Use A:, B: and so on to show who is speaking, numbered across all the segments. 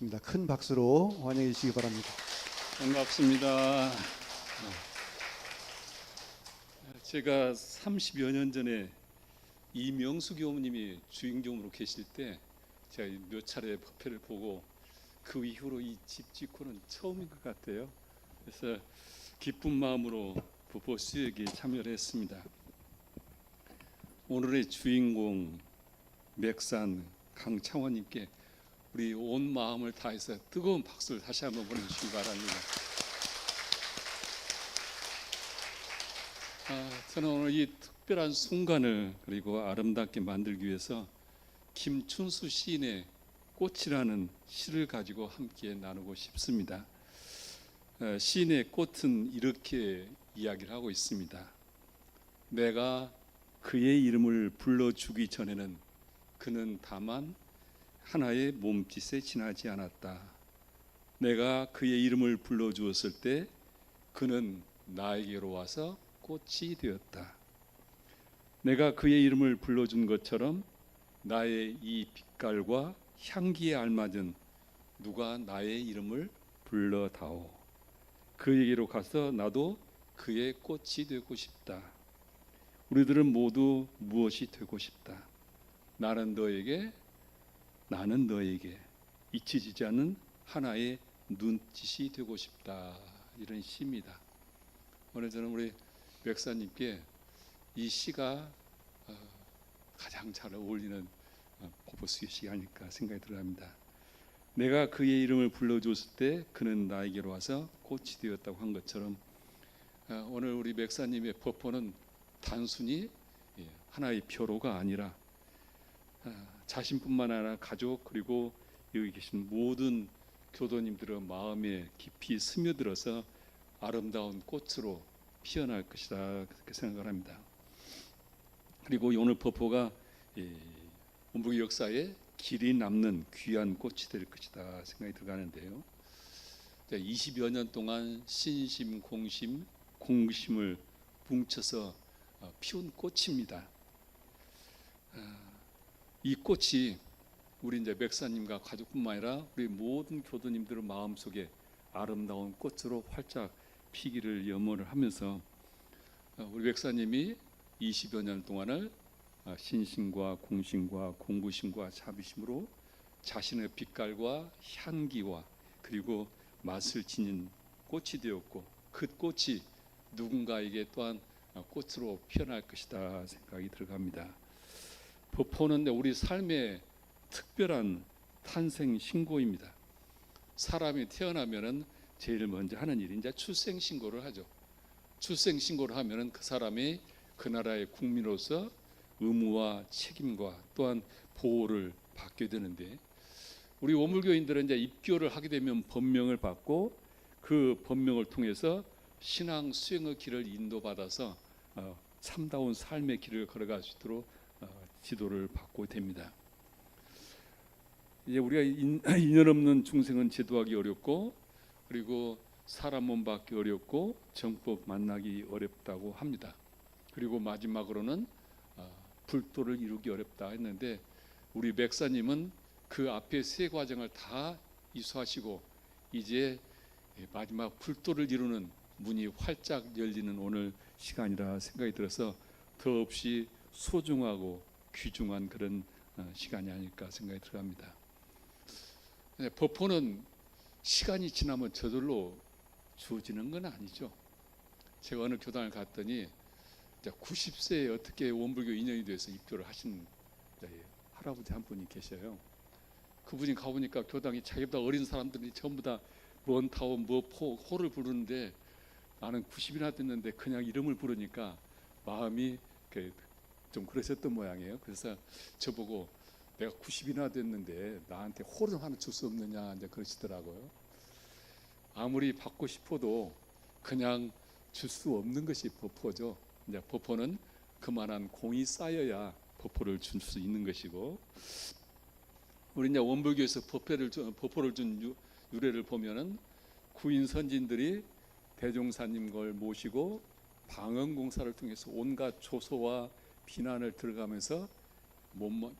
A: 있습니다. 큰 박수로 환영해 주시기 바랍니다.
B: 반갑습니다. 제가 30여 년 전에 이명수 교우님이 주인공으로 계실 때 제가 몇 차례 법회를 보고 그 이후로 이 집 짓고는 처음인 것 같아요. 그래서 기쁜 마음으로 부보 수역에 참여를 했습니다. 오늘의 주인공 맥산 강창원님께 우리 온 마음을 다해서 뜨거운 박수를 다시 한번 보내주시기 바랍니다. 저는 오늘 이 특별한 순간을 그리고 아름답게 만들기 위해서 김춘수 시인의 꽃이라는 시를 가지고 함께 나누고 싶습니다. 시인의 꽃은 이렇게 이야기를 하고 있습니다. 내가 그의 이름을 불러주기 전에는 그는 다만 하나의 몸짓에 지나지 않았다. 내가 그의 이름을 불러주었을 때 그는 나에게로 와서 꽃이 되었다. 내가 그의 이름을 불러준 것처럼 나의 이 빛깔과 향기에 알맞은 누가 나의 이름을 불러다오. 그에게로 가서 나도 그의 꽃이 되고 싶다. 우리들은 모두 무엇이 되고 싶다. 나는 너에게 잊혀지지 않는 하나의 눈짓이 되고 싶다. 이런 시입니다. 오늘 저는 우리 백사님께 이 시가 가장 잘 어울리는 포포스의 시가 아닐까 생각이 들어갑니다. 내가 그의 이름을 불러줬을 때 그는 나에게로 와서 꽃이 되었다고 한 것처럼 오늘 우리 백사님의 포포는 단순히 하나의 표로가 아니라 자신뿐만 아니라 가족 그리고 여기 계신 모든 교도님들의 마음에 깊이 스며들어서 아름다운 꽃으로 피어날 것이다 그렇게 생각을 합니다. 그리고 오늘 포포가 원불교 역사에 길이 남는 귀한 꽃이 될 것이다 생각이 들어가는데요. 20여 년 동안 신심, 공심, 공심을 뭉쳐서 피운 꽃입니다. 이 꽃이 우리 이제 맥사님과 가족뿐만 아니라 우리 모든 교도님들의 마음 속에 아름다운 꽃으로 활짝 피기를 염원을 하면서 우리 맥사님이 20여 년 동안을 신심과 공심과 공부심과 자비심으로 자신의 빛깔과 향기와 그리고 맛을 지닌 꽃이 되었고 그 꽃이 누군가에게 또한 꽃으로 피어날 것이다 생각이 들어갑니다. 포포는 우리 삶의 특별한 탄생 신고입니다. 사람이 태어나면은 제일 먼저 하는 일이 이제 출생 신고를 하죠. 출생 신고를 하면은 그 사람이 그 나라의 국민으로서 의무와 책임과 또한 보호를 받게 되는데 우리 원불교인들은 이제 입교를 하게 되면 법명을 받고 그 법명을 통해서 신앙 수행의 길을 인도받아서 참다운 삶의 길을 걸어갈 수 있도록 지도를 받고 됩니다. 이제 우리가 인연 없는 중생은 제도하기 어렵고 그리고 사람 몸 받기 어렵고 정법 만나기 어렵다고 합니다. 그리고 마지막으로는 불도를 이루기 어렵다 했는데 우리 맥사님은 그 앞에 세 과정을 다 이수하시고 이제 마지막 불도를 이루는 문이 활짝 열리는 오늘 시간이라 생각이 들어서 더없이 소중하고 귀중한 그런 시간이 아닐까 생각이 들어갑니다. 법포는 시간이 지나면 저절로 주어지는 건 아니죠. 제가 어느 교단을 갔더니 90세에 어떻게 원불교 인연이 돼서 입교를 하신 할아버지 한 분이 계셔요. 그분이 가보니까 교당이 자기보다 어린 사람들이 전부 다 먼타운 호를 부르는데 나는 90이나 됐는데 그냥 이름을 부르니까 마음이 좀 그러셨던 모양이에요. 그래서 저보고 내가 90이나 됐는데 나한테 호를 하나 줄 수 없느냐 이제 그러시더라고요. 아무리 받고 싶어도 그냥 줄 수 없는 것이 법포죠. 이제 법포는 그만한 공이 쌓여야 법포를 줄 수 있는 것이고 우리 이제 원불교에서 법포를 준 유래를 보면은 구인 선진들이 대종사님 걸 모시고 방언공사를 통해서 온갖 조소와 비난을 들어가면서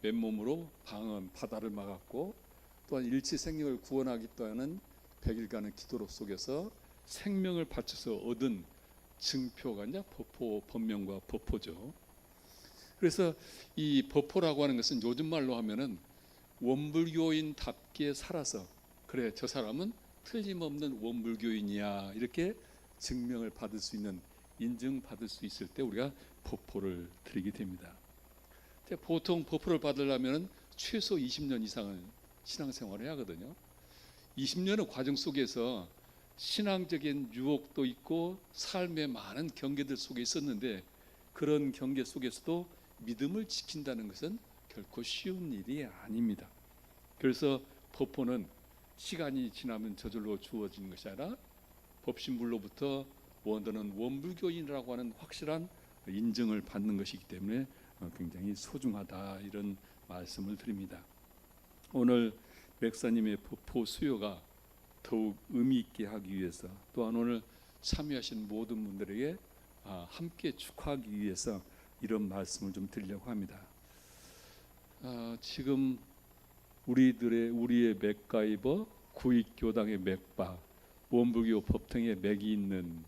B: 맨몸으로 방언 바다를 막았고 또한 일체 생명을 구원하겠다는 100일간의 기도 속에서 생명을 바쳐서 얻은 증표가 이제 법포, 법명과 법포죠. 그래서 이 법포라고 하는 것은 요즘 말로 하면은 원불교인답게 살아서 그래 저 사람은 틀림없는 원불교인이야 이렇게 증명을 받을 수 있는, 인증받을 수 있을 때 우리가 법포를 드리게 됩니다. 보통 법포를 받으려면 최소 20년 이상을 신앙생활을 해야 하거든요. 20년의 과정 속에서 신앙적인 유혹도 있고 삶의 많은 경계들 속에 있었는데, 그런 경계 속에서도 믿음을 지킨다는 것은 결코 쉬운 일이 아닙니다. 그래서 법포는 시간이 지나면 저절로 주어지는 것이 아니라 법신불로부터 너는 원불교인이라고 하는 확실한 인증을 받는 것이기 때문에 굉장히 소중하다, 이런 말씀을 드립니다. 오늘 백사님의 법포 수요가 더욱 의미 있게 하기 위해서, 또한 오늘 참여하신 모든 분들에게 함께 축하하기 위해서 이런 말씀을 좀 드리려고 합니다. 지금 우리의 맥가이버, 구익교당의 맥바, 원불교 법통의 맥이 있는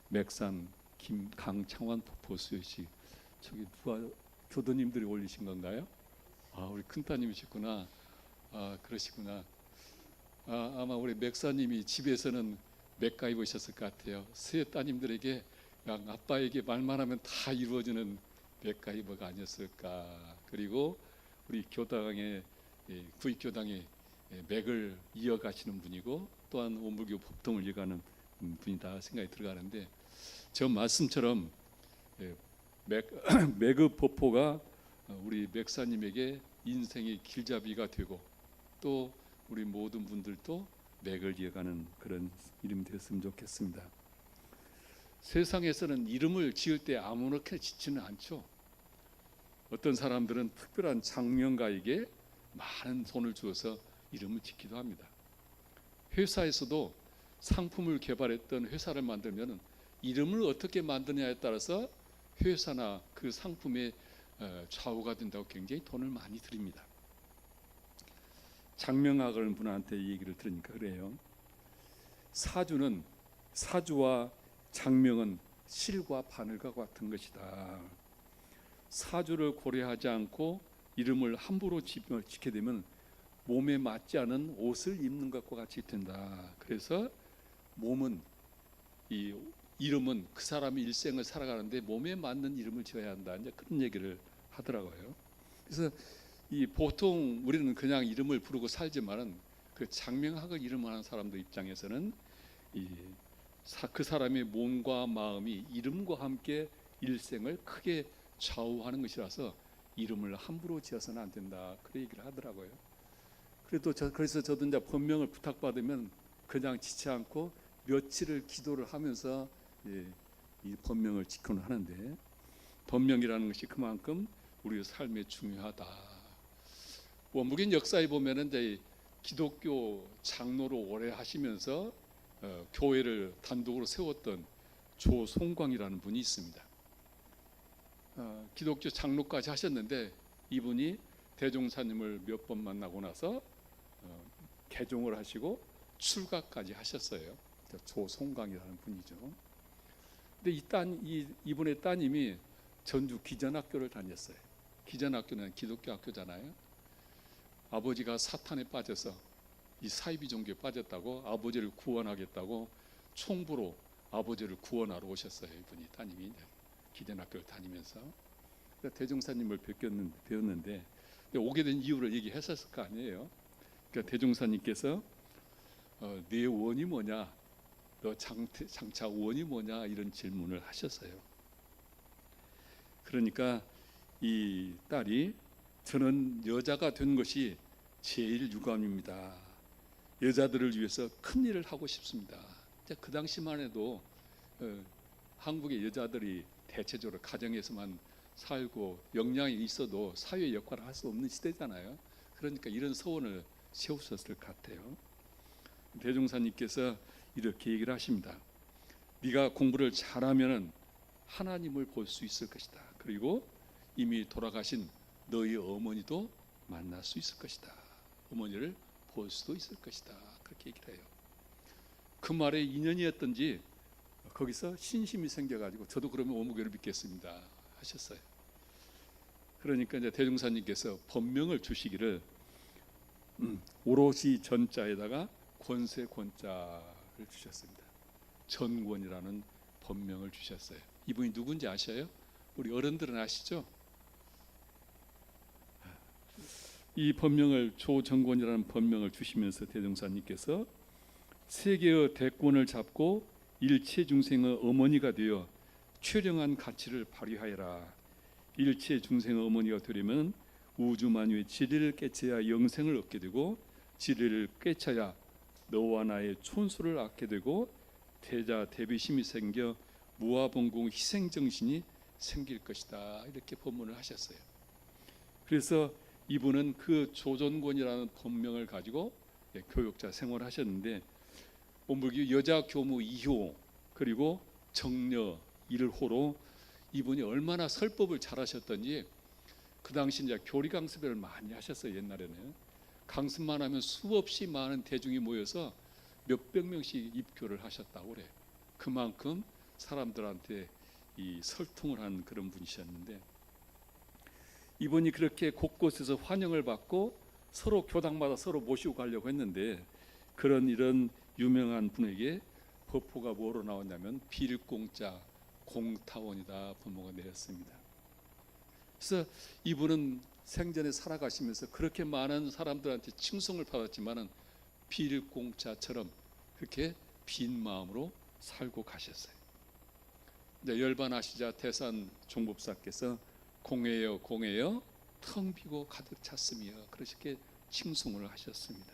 B: 맥산 강창환 법포 수요식, 저기 누가 교도님들이 올리신 건가요? 우리 큰따님이셨구나. 그러시구나. 아마 우리 맥사님이 집에서는 맥가이버셨을 것 같아요. 세 따님들에게 아빠에게 말만 하면 다 이루어지는 맥가이버가 아니었을까. 그리고 우리 교당의 구익교당의 맥을 이어가시는 분이고, 또한 원불교 법통을 이어가는 분이다 생각이 들어가는데, 저 말씀처럼 맥의 법포가 우리 맥사님에게 인생의 길잡이가 되고, 또 우리 모든 분들도 맥을 이어가는 그런 이름이 됐으면 좋겠습니다. 세상에서는 이름을 지을 때 아무렇게 짓지는 않죠. 어떤 사람들은 특별한 장명가에게 많은 돈을 주어서 이름을 짓기도 합니다. 회사에서도 상품을 개발했던 회사를 만들면 이름을 어떻게 만드냐에 따라서 회사나 그 상품의 좌우가 된다고 굉장히 돈을 많이 드립니다. 장명학을 분한테 얘기를 들으니까 그래요. 사주와 장명은 실과 바늘과 같은 것이다. 사주를 고려하지 않고 이름을 함부로 짓게 되면 몸에 맞지 않은 옷을 입는 것과 같이 된다. 그래서 이 이름은 그 사람이 일생을 살아가는데 몸에 맞는 이름을 지어야 한다, 이제 그런 얘기를 하더라고요. 그래서 보통 우리는 그냥 이름을 부르고 살지만은 그 장명학을 이름하는 사람들 입장에서는 그 사람의 몸과 마음이 이름과 함께 일생을 크게 좌우하는 것이라서 이름을 함부로 지어서는 안 된다, 그런 얘기를 하더라고요. 그래서 저도 이제 법명을 부탁받으면 그냥 짓지 않고 며칠을 기도를 하면서 이 법명을 지켜는 하는데, 법명이라는 것이 그만큼 우리 삶에 중요하다. 원불교 역사에 보면은 이제 기독교 장로로 오래 하시면서 교회를 단독으로 세웠던 조송광이라는 분이 있습니다. 기독교 장로까지 하셨는데 이분이 대종사님을 몇 번 만나고 나서 개종을 하시고 출가까지 하셨어요. 조송광이라는 분이죠. 근데 이분의 따님이 전주 기전학교를 다녔어요. 기전학교는 기독교 학교잖아요. 아버지가 사탄에 빠져서 이 사이비 종교에 빠졌다고 아버지를 구원하겠다고 총부로 아버지를 구원하러 오셨어요. 이분이, 따님이 기전학교를 다니면서 대종사님을 배웠는데 오게 된 이유를 얘기했었을 거 아니에요. 그러니까 대종사님께서 네 원이 뭐냐, 너 장차 원이 뭐냐, 이런 질문을 하셨어요. 그러니까 이 딸이, 저는 여자가 된 것이 제일 유감입니다. 여자들을 위해서 큰 일을 하고 싶습니다. 그 당시만 해도 한국의 여자들이 대체적으로 가정에서만 살고 역량이 있어도 사회 역할을 할 수 없는 시대잖아요. 그러니까 이런 소원을 세우셨을 것 같아요. 대종사님께서 이렇게 얘기를 하십니다. 네가 공부를 잘하면 하나님을 볼 수 있을 것이다. 그리고 이미 돌아가신 너희 어머니도 만날 수 있을 것이다. 어머니를 볼 수도 있을 것이다. 그렇게 얘기를 해요. 그 말에 인연이었던지 거기서 신심이 생겨가지고 저도 그러면 오무교를 믿겠습니다 하셨어요. 그러니까 이제 대종사님께서 법명을 주시기를 오롯이 전자에다가 권세 권자를 주셨습니다. 전권이라는 법명을 주셨어요. 이분이 누군지 아셔요? 우리 어른들은 아시죠? 이 법명을 조정권이라는 법명을 주시면서 대종사님께서 세계의 대권을 잡고 일체 중생의 어머니가 되어 최령한 가치를 발휘하여라. 일체 중생의 어머니가 되려면 우주만유의 진리를 깨쳐야 영생을 얻게 되고 진리를 깨쳐야 너와 나의 촌수를 얻게 되고 대자 대비심이 생겨 무아봉공 희생정신이 생길 것이다. 이렇게 법문을 하셨어요. 그래서 이분은 그 조전권이라는 법명을 가지고 교육자 생활을 하셨는데 온불교 여자 교무 2호 그리고 정려 1호로 이분이 얼마나 설법을 잘하셨던지 그 당시 이제 교리 강습을 많이 하셨어요. 옛날에는 강습만 하면 수없이 많은 대중이 모여서 몇백 명씩 입교를 하셨다고 그래. 그만큼 사람들한테 이 설통을 한 그런 분이셨는데 이분이 그렇게 곳곳에서 환영을 받고 서로 교당마다 서로 모시고 가려고 했는데 그런 이런 유명한 분에게 법포가 뭐로 나왔냐면 빌공자 공타원이다 법모가 내렸습니다. 그래서 이분은 생전에 살아가시면서 그렇게 많은 사람들한테 칭송을 받았지만은 빌공자처럼 그렇게 빈 마음으로 살고 가셨어요. 이제 열반하시자 태산 종법사께서 공회여 공회여 텅 비고 가득 찼으며 그렇게 칭송을 하셨습니다.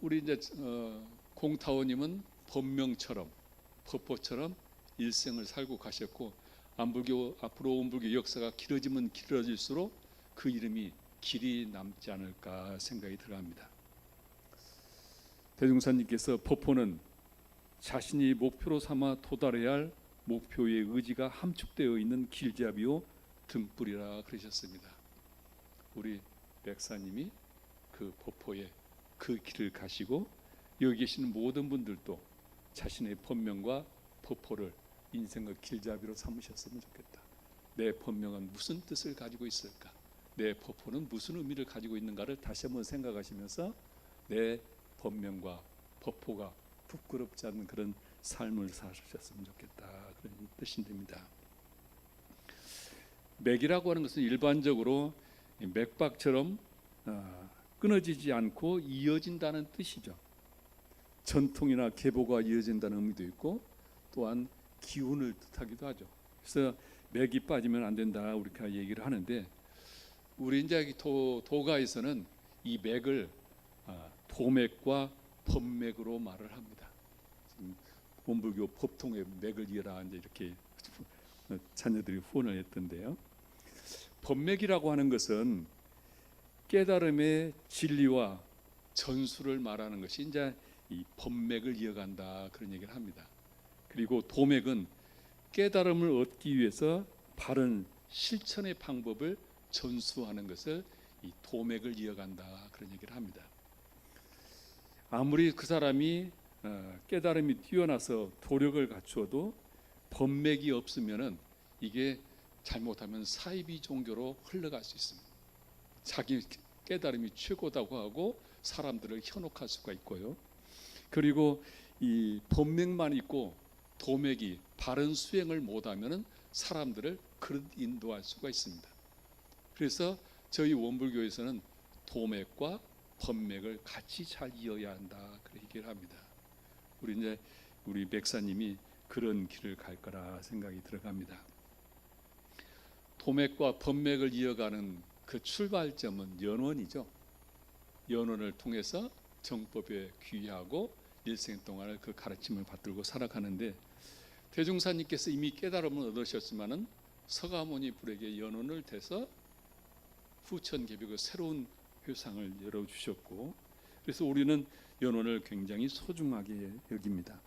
B: 우리 이제 공타원님은 법명처럼 법포처럼 일생을 살고 가셨고 안불교 앞으로 온불교 역사가 길어지면 길어질수록 그 이름이 길이 남지 않을까 생각이 들어갑니다. 대종사님께서 법포는 자신이 목표로 삼아 도달해야 할 목표의 의지가 함축되어 있는 길잡이요 등불이라 그러셨습니다. 우리 백사님이 그 법포에 그 길을 가시고 여기 계시는 모든 분들도 자신의 법명과 법포를 인생의 길잡이로 삼으셨으면 좋겠다. 내 법명은 무슨 뜻을 가지고 있을까? 내 법포는 무슨 의미를 가지고 있는가를 다시 한번 생각하시면서 내 법명과 법포가 부끄럽지 않은 그런 삶을 사셨으면 좋겠다. 그런 뜻이 됩니다. 맥이라고 하는 것은 일반적으로 맥박처럼 끊어지지 않고 이어진다는 뜻이죠. 전통이나 계보가 이어진다는 의미도 있고 또한 기운을 뜻하기도 하죠. 그래서 맥이 빠지면 안 된다 우리가 얘기를 하는데 우리 이제 도가에서는 이 맥을 도맥과 법맥으로 말을 합니다. 지금 원불교 법통의 맥을 이어라 이제 이렇게 자녀들이 후원을 했던데요. 법맥이라고 하는 것은 깨달음의 진리와 전수를 말하는 것이 이제 이 법맥을 이어간다 그런 얘기를 합니다. 그리고 도맥은 깨달음을 얻기 위해서 바른 실천의 방법을 전수하는 것을 이 도맥을 이어간다 그런 얘기를 합니다. 아무리 그 사람이 깨달음이 뛰어나서 도력을 갖추어도 법맥이 없으면은 이게 잘못하면 사이비 종교로 흘러갈 수 있습니다. 자기 깨달음이 최고다고 하고 사람들을 현혹할 수가 있고요. 그리고 이 법맥만 있고 도맥이 바른 수행을 못하면은 사람들을 그릇 인도할 수가 있습니다. 그래서 저희 원불교에서는 도맥과 법맥을 같이 잘 이어야 한다 그렇게 얘기를 합니다. 우리 백사님이 그런 길을 갈 거라 생각이 들어갑니다. 도맥과 법맥을 이어가는 그 출발점은 연원이죠. 연원을 통해서 정법에 귀의하고 일생 동안을 그 가르침을 받들고 살아가는데 대종사님께서 이미 깨달음을 얻으셨지만은 서가모니 불에게 연원을 대서 후천개벽의 새로운 회상을 열어주셨고 그래서 우리는 연원을 굉장히 소중하게 여깁니다.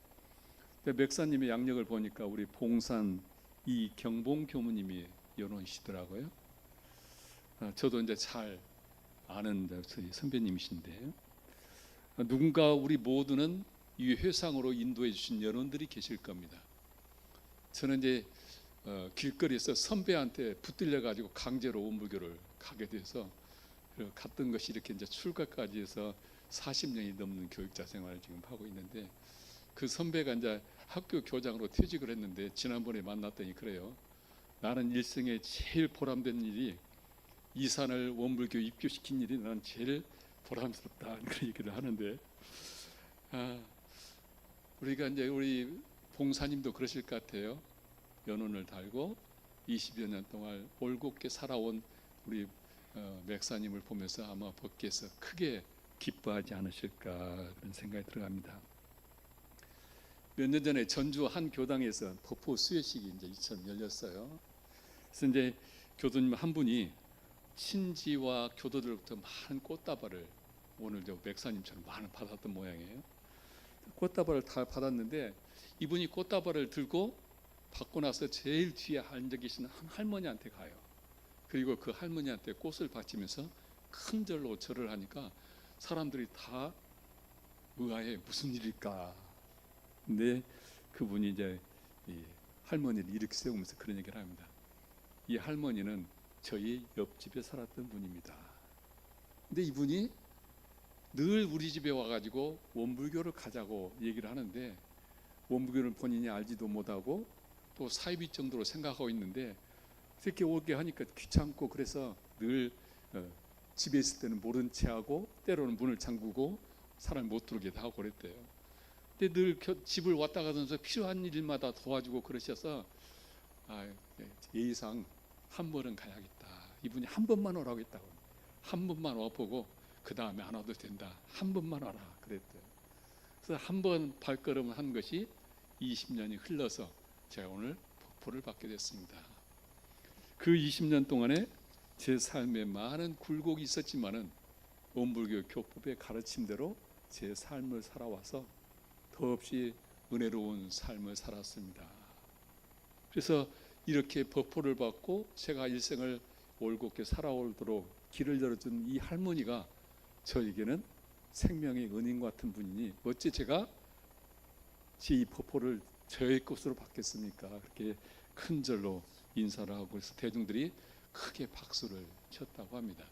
B: 맥사님의 양력을 보니까 우리 봉산 이경봉 교무님이 연원이시더라고요. 저도 이제 잘 아는 저희 선배님이신데, 누군가 우리 모두는 이 회상으로 인도해 주신 여러분들이 계실 겁니다. 저는 이제 길거리에서 선배한테 붙들려 가지고 강제로 원불교를 가게 돼서 갔던 것이 이렇게 이제 출가까지 해서 40년이 넘는 교육자 생활을 지금 하고 있는데, 그 선배가 이제 학교 교장으로 퇴직을 했는데 지난번에 만났더니 그래요. 나는 일생에 제일 보람된 일이 이산을 원불교 입교시킨 일이 나는 제일 보람스럽다, 그런 얘기를 하는데, 우리가 이제 우리 봉사님도 그러실 것 같아요. 연혼을 달고 20여 년 동안 올곧게 살아온 우리 맥사님을 보면서 아마 법계에서 크게 기뻐하지 않으실까, 그런 생각이 들어갑니다. 몇 년 전에 전주 한 교당에서 법포 수여식이 이제 이처럼 열렸어요. 그래서 이제 교도님 한 분이 친지와 교도들로부터 많은 꽃다발을, 오늘 저 맥사님처럼 많은 받았던 모양이에요. 꽃다발을 다 받았는데 이분이 꽃다발을 들고 받고 나서 제일 뒤에 앉아 계신 한 할머니한테 가요. 그리고 그 할머니한테 꽃을 바치면서 큰 절로 절을 하니까 사람들이 다 의아해, 무슨 일일까. 근데 그분이 이제 이 할머니를 이렇게 세우면서 그런 얘기를 합니다. 이 할머니는 저희 옆집에 살았던 분입니다. 근데 이분이 늘 우리 집에 와가지고 원불교를 가자고 얘기를 하는데, 원불교를 본인이 알지도 못하고 또 사이비 정도로 생각하고 있는데, 이렇게 오게 하니까 귀찮고, 그래서 늘 집에 있을 때는 모른 채 하고 때로는 문을 잠그고 사람이 못 들어오게 하고 그랬대요. 근데 늘 집을 왔다 가면서 필요한 일마다 도와주고 그러셔서 예의상 한 번은 가야겠다. 이분이 한 번만 오라고 했다고. 한 번만 와보고 그 다음에 안 와도 된다. 한 번만 와라 그랬대요. 그래서 한 번 발걸음을 한 것이 20년이 흘러서 제가 오늘 법포를 받게 됐습니다. 그 20년 동안에 제 삶에 많은 굴곡이 있었지만은 원불교 교법의 가르침대로 제 삶을 살아와서 더없이 은혜로운 삶을 살았습니다. 그래서 이렇게 법포를 받고 제가 일생을 올곧게 살아오도록 길을 열어준 이 할머니가 저에게는 생명의 은인 같은 분이니 어찌 제가 이 법포를 저의 것으로 받겠습니까? 그렇게 큰 절로 인사를 하고, 그래서 대중들이 크게 박수를 쳤다고 합니다.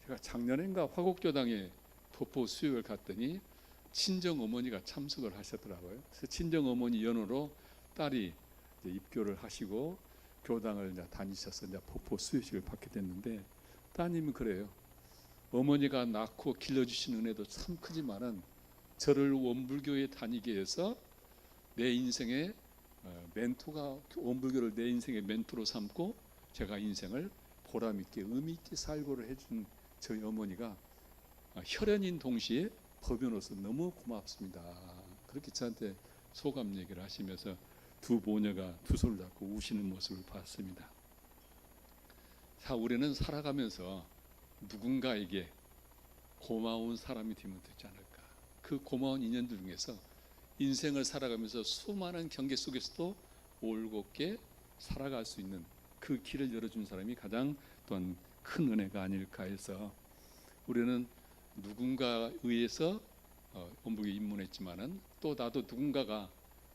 B: 제가 작년인가 화곡교당에 법포 수육을 갔더니 친정 어머니가 참석을 하셨더라고요. 그래서 친정 어머니 연호로 딸이 이제 입교를 하시고 교당을 이제 다니셔서 이제 법포 수유식을 받게 됐는데, 따님은 그래요. 어머니가 낳고 길러주신 은혜도 참 크지만은 저를 원불교에 다니게 해서 내 인생의 멘토가, 원불교를 내 인생의 멘토로 삼고 제가 인생을 보람 있게 의미 있게 살고를 해준 저희 어머니가 혈연인 동시에 법연으로서 너무 고맙습니다. 그렇게 저한테 소감 얘기를 하시면서 두 모녀가 두 손을 잡고 우시는 모습을 봤습니다. 자, 우리는 살아가면서 누군가에게 고마운 사람이 되면 되지 않을까. 그 고마운 인연들 중에서 인생을 살아가면서 수많은 경계 속에서도 올곧게 살아갈 수 있는 그 길을 열어준 사람이 가장 또한 큰 은혜가 아닐까 해서, 우리는 누군가에 의해서 원불교에 입문했지만은 또 나도 누군가가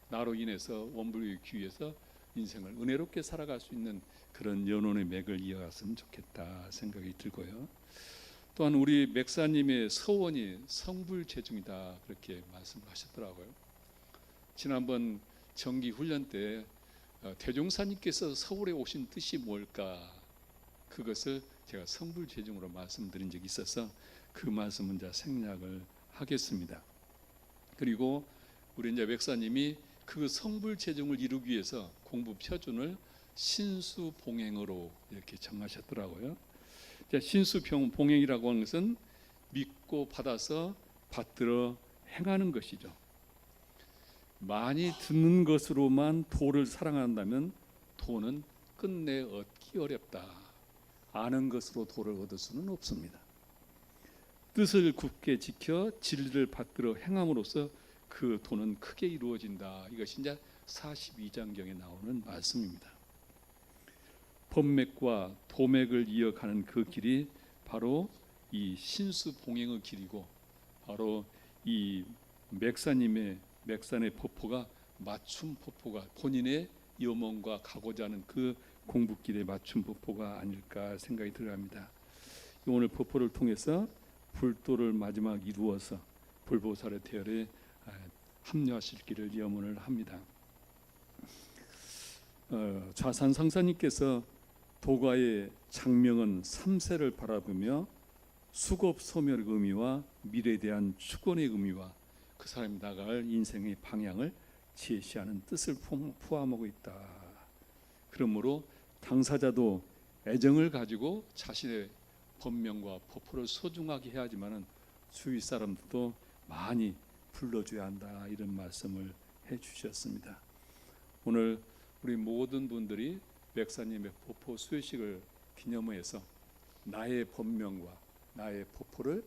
B: 나로 인해서 원불교에 귀해서 인생을 은혜롭게 살아갈 수 있는 그런 연원의 맥을 이어갔으면 좋겠다 생각이 들고요. 또한 우리 맥사님의 서원이 성불재중이다, 그렇게 말씀을 하셨더라고요. 지난번 정기 훈련 때 대종사님께서 서울에 오신 뜻이 뭘까, 그것을 제가 성불재중으로 말씀드린 적이 있어서 그 말씀은 이제 생략을 하겠습니다. 그리고 우리 이제 맥사님이 그 성불재중을 이루기 위해서 공부 표준을 신수봉행으로 이렇게 정하셨더라고요. 신수봉행이라고 하는 것은 믿고 받아서 받들어 행하는 것이죠. 많이 듣는 것으로만 도를 사랑한다면 도는 끝내 얻기 어렵다. 아는 것으로 도를 얻을 수는 없습니다. 뜻을 굳게 지켜 진리를 받들어 행함으로써 그 도는 크게 이루어진다. 이것이 이제 42장경에 나오는 말씀입니다. 법맥과 도맥을 이어가는 그 길이 바로 이 신수봉행의 길이고 바로 이 맥산의 폭포가 맞춤 폭포가 본인의 염원과 가고자 하는 그 공부길의 맞춤 폭포가 아닐까 생각이 들어갑니다. 오늘 폭포를 통해서 불도를 마지막 이루어서 불보살의 대열에 합류하실 길을 염원을 합니다. 좌산상사님께서 도가의 장명은 3세를 바라보며 수급 소멸의 의미와 미래에 대한 축원의 의미와 그 사람이 나갈 인생의 방향을 제시하는 뜻을 포함하고 있다. 그러므로 당사자도 애정을 가지고 자신의 법명과 법포를 소중하게 해야지만은 주위 사람들도 많이 불러줘야 한다. 이런 말씀을 해주셨습니다. 오늘 우리 모든 분들이 맥사님의 법포 수여식을 기념해서 나의 법명과 나의 법포를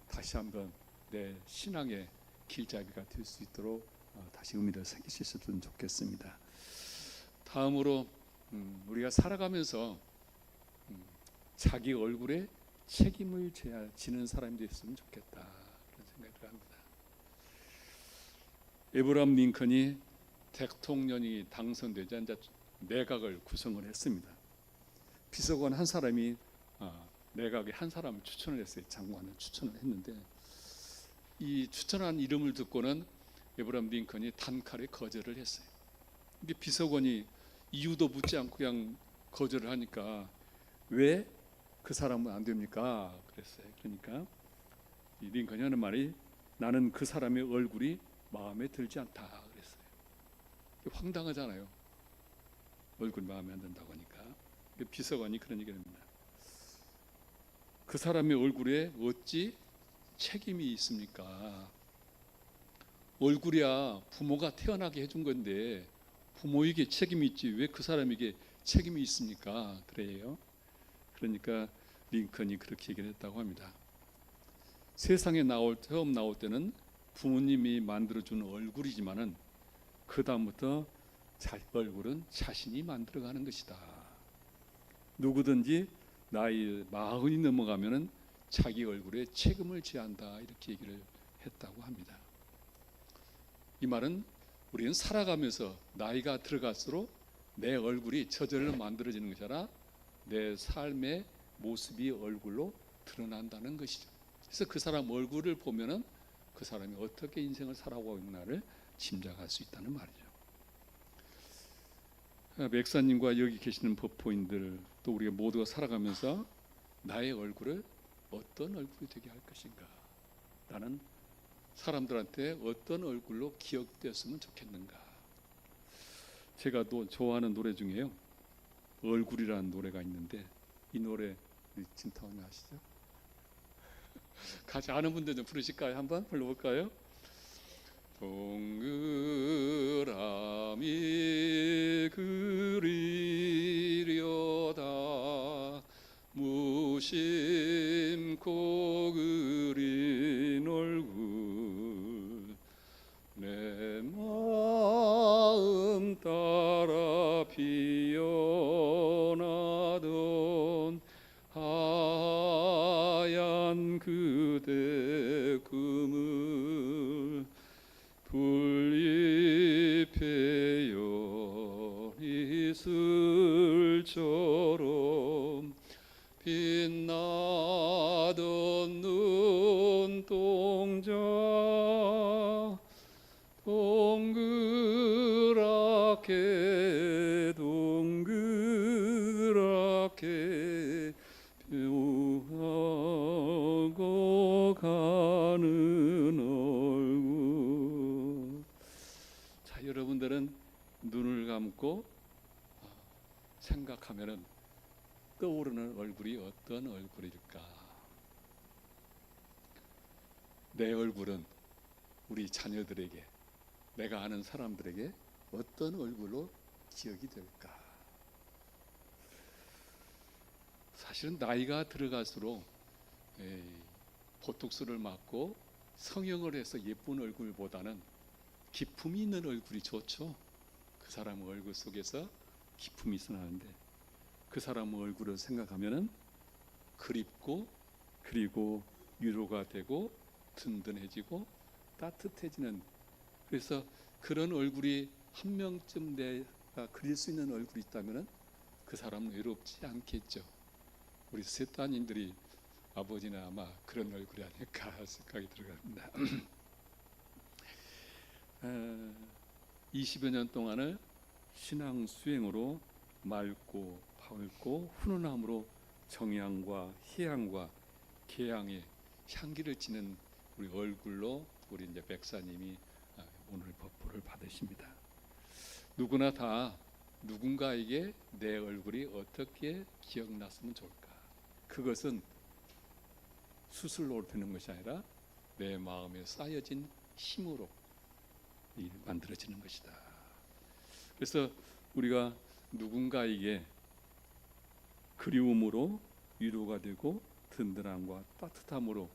B: 다시 한번 내 신앙의 길잡이가 될 수 있도록 다시 의미를 새기셨으면 좋겠습니다. 다음으로 우리가 살아가면서 자기 얼굴에 책임을 지는 사람이 됐으면 좋겠다 그런 생각을 합니다. 에브라함 링컨이 대통령이 당선되자 이제 내각을 구성을 했습니다. 비서관 한 사람이 내각에 한 사람을 추천을 했어요. 장관을 추천을 했는데 이 추천한 이름을 듣고는 에브라함 링컨이 단칼에 거절을 했어요. 근데 비서관이 이유도 묻지 않고 그냥 거절을 하니까 왜 그 사람은 안 됩니까? 그랬어요. 그러니까 이 링컨이 하는 말이 나는 그 사람의 얼굴이 마음에 들지 않다 그랬어요. 황당하잖아요. 얼굴 마음에 안 든다고 하니까. 비서관이 그런 얘기를 합니다. 그 사람의 얼굴에 어찌 책임이 있습니까? 얼굴이야 부모가 태어나게 해준 건데 부모에게 책임이 있지 왜 그 사람에게 책임이 있습니까? 그래요. 그러니까 링컨이 그렇게 얘기를 했다고 합니다. 세상에 처음 나올 때는 부모님이 만들어준 얼굴이지만은 그 다음부터 자기 얼굴은 자신이 만들어가는 것이다. 누구든지 나이 40이 넘어가면은 자기 얼굴에 책임을 져야 한다 이렇게 얘기를 했다고 합니다. 이 말은 우리는 살아가면서 나이가 들어갈수록 내 얼굴이 저절로 만들어지는 것이 아니라 내 삶의 모습이 얼굴로 드러난다는 것이죠. 그래서 그 사람 얼굴을 보면은 그 사람이 어떻게 인생을 살아가고 있나를 짐작할 수 있다는 말이죠. 맥사님과 여기 계시는 법포인들 또 우리가 모두가 살아가면서 나의 얼굴을 어떤 얼굴이 되게 할 것인가, 나는 사람들한테 어떤 얼굴로 기억되었으면 좋겠는가. 제가 또 좋아하는 노래 중에요 얼굴이라는 노래가 있는데 이 노래 진타원이 아시죠? 같이 아는 분들 좀 부르실까요? 한번 불러볼까요? 동그라미 그리려다 무심코 그린 얼굴 내 마음 따라 피어나던 하얀 그대 그물 풀잎에 연이슬처럼 빛나던 눈동자 동그랗게 변하고 가는 얼굴. 자, 여러분들은 눈을 감고 생각하면은 떠오르는 얼굴이 어떤 얼굴일까? 내 얼굴은 우리 자녀들에게, 내가 아는 사람들에게 어떤 얼굴로 기억이 될까? 사실은 나이가 들어갈수록 보톡스를 맞고 성형을 해서 예쁜 얼굴보다는 기품이 있는 얼굴이 좋죠. 그 사람 얼굴 속에서 기품이 있어나는데 그 사람 얼굴을 생각하면은 그립고 그리고 위로가 되고 든든해지고 따뜻해지는, 그래서 그런 얼굴이 한 명쯤 내가 그릴 수 있는 얼굴이 있다면 그 사람은 외롭지 않겠죠. 우리 세 따님들이 아버지는 아마 그런 얼굴이 아닐까 생각이 들어갑니다. 20여 년 동안을 신앙 수행으로 맑고 밝고 훈훈함으로 정향과 희향과 개양의 향기를 지는 우리 얼굴로 우리 이제 백사님이 오늘 법보를 받으십니다. 누구나 다 누군가에게 내 얼굴이 어떻게 기억났으면 좋을까? 그것은 수술로 되는 것이 아니라 내 마음에 쌓여진 힘으로 만들어지는 것이다. 그래서 우리가 누군가에게 그리움으로 위로가 되고 든든함과 따뜻함으로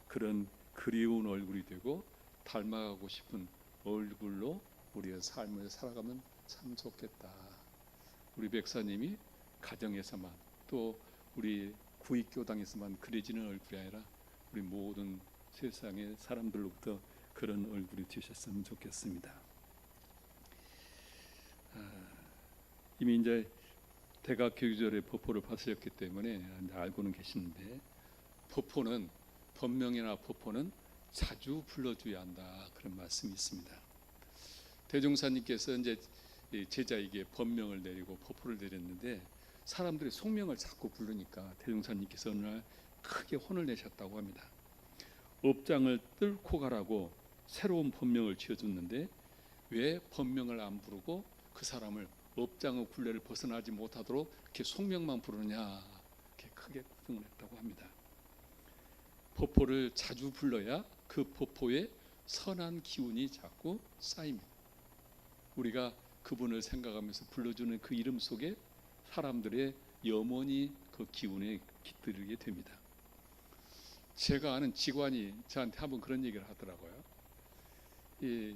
B: 그런 그리운 얼굴이 되고 닮아가고 싶은 얼굴로 우리의 삶을 살아가면 참 좋겠다. 우리 백사님이 가정에서만 또 우리 구익교당에서만 그려지는 얼굴이 아니라 우리 모든 세상의 사람들로부터 그런 얼굴이 되셨으면 좋겠습니다. 이미 이제 대각 교주절의 법포를 받으셨기 때문에 알고는 계시는데, 법포는 법명이나 법포는 자주 불러줘야 한다, 그런 말씀이 있습니다. 대종사님께서 이제 제자에게 법명을 내리고 법포를 내렸는데 사람들이 속명을 자꾸 부르니까 대종사님께서 어느 날 크게 혼을 내셨다고 합니다. 업장을 뚫고 가라고 새로운 법명을 지어줬는데 왜 법명을 안 부르고 그 사람을 업장의 굴레를 벗어나지 못하도록 이렇게 속명만 부르냐, 이렇게 크게 구등을 했다고 합니다. 법포를 자주 불러야 그 법포에 선한 기운이 자꾸 쌓입니다. 우리가 그분을 생각하면서 불러주는 그 이름 속에 사람들의 영원히 그 기운에 깃들게 됩니다. 제가 아는 직원이 저한테 한번 그런 얘기를 하더라고요. 이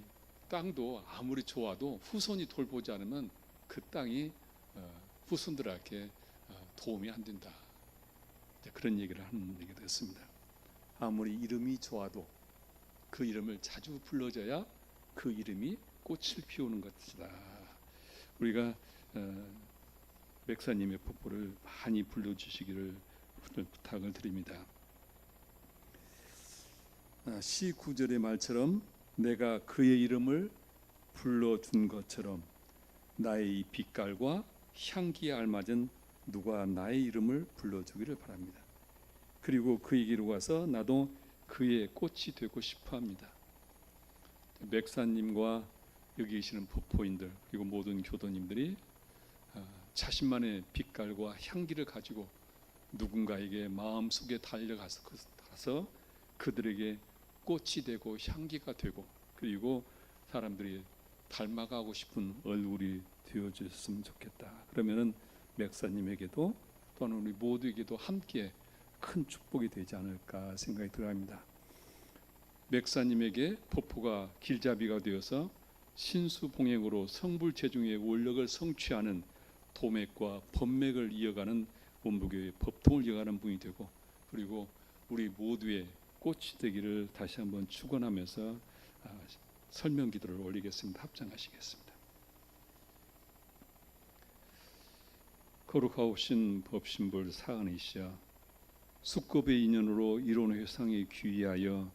B: 땅도 아무리 좋아도 후손이 돌보지 않으면 그 땅이 후손들에게 도움이 안 된다, 그런 얘기를 하는 얘기가 됐습니다. 아무리 이름이 좋아도 그 이름을 자주 불러줘야 그 이름이 꽃을 피우는 것이다. 우리가 백사님의 법보를 많이 불러주시기를 부탁을 드립니다. 시 9절의 말처럼 내가 그의 이름을 불러준 것처럼 나의 이 빛깔과 향기에 알맞은 누가 나의 이름을 불러주기를 바랍니다. 그리고 그에게로 가서 나도 그의 꽃이 되고 싶어합니다. 맥사님과 여기 계시는 법포인들 그리고 모든 교도님들이 자신만의 빛깔과 향기를 가지고 누군가에게 마음속에 달려가서 그들에게 꽃이 되고 향기가 되고 그리고 사람들이 닮아가고 싶은 얼굴이 되어줬으면 좋겠다. 그러면은 맥사님에게도 또는 우리 모두에게도 함께 큰 축복이 되지 않을까 생각이 들어갑니다. 맥사님에게 법포가 길잡이가 되어서 신수봉행으로 성불체중의 원력을 성취하는 도맥과 법맥을 이어가는 원부교의 법통을 이어가는 분이 되고 그리고 우리 모두의 꽃이 되기를 다시 한번 축원하면서 설명 기도를 올리겠습니다. 합장하시겠습니다. 거룩하오신 법신불 사은이시여, 숙급의 인연으로 이룬 회상에 귀의하여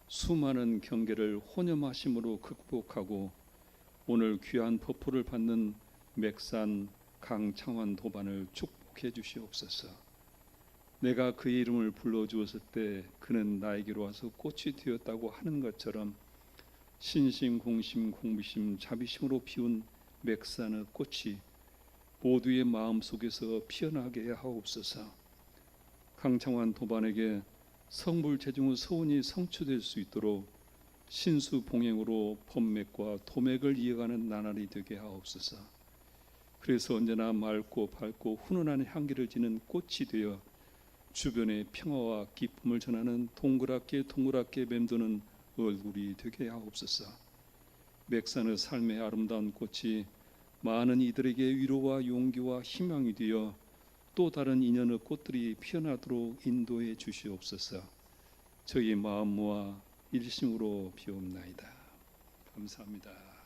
B: 수많은 경계를 혼염하심으로 극복하고 오늘 귀한 법포를 받는 맥산 강창환 도반을 축복해 주시옵소서. 내가 그의 이름을 불러주었을 때 그는 나에게로 와서 꽃이 되었다고 하는 것처럼 신심, 공심, 공비심, 자비심으로 피운 맥산의 꽃이 모두의 마음 속에서 피어나게 하옵소서. 강창환 도반에게 성불체중의 서운이 성취될 수 있도록 신수봉행으로 법맥과 도맥을 이어가는 나날이 되게 하옵소서. 그래서 언제나 맑고 밝고 훈훈한 향기를 지는 꽃이 되어 주변의 평화와 기쁨을 전하는 동그랗게 맴도는 얼굴이 되게 하옵소서. 맥산의 삶의 아름다운 꽃이 많은 이들에게 위로와 용기와 희망이 되어 또 다른 인연의 꽃들이 피어나도록 인도해 주시옵소서. 저희 마음 모아 일심으로 비옵나이다. 감사합니다.